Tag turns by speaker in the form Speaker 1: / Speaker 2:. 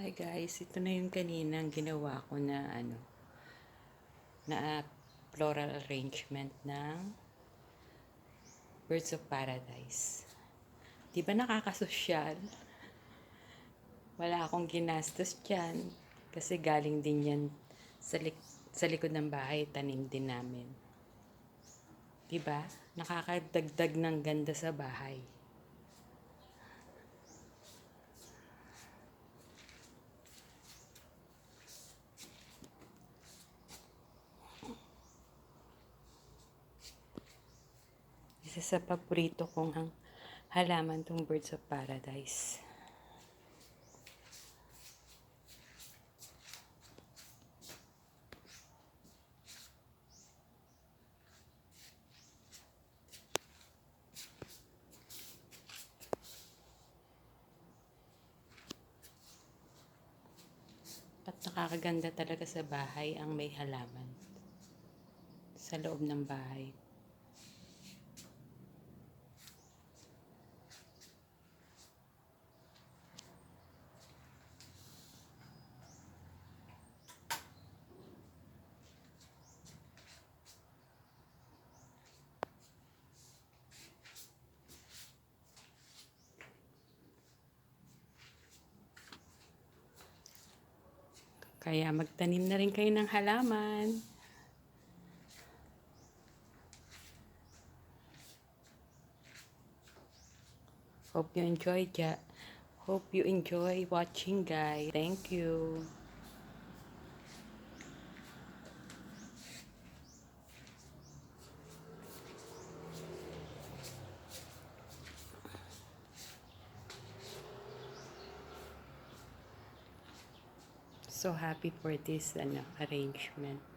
Speaker 1: Hi guys, ito na yung kaninang ginawa ko na na floral arrangement ng Birds of Paradise. Di ba nakakasosyal? Wala akong ginastos dyan kasi galing din yan sa likod ng bahay, tanim din namin. Di ba? Nakakadagdag ng ganda sa bahay. Isa sa paborito kong halaman tong Birds of Paradise. At nakakaganda talaga sa bahay ang may halaman sa loob ng bahay. Kaya magtanim na rin kayo ng halaman. Hope you enjoy watching, guys. Thank you. So happy for this arrangement.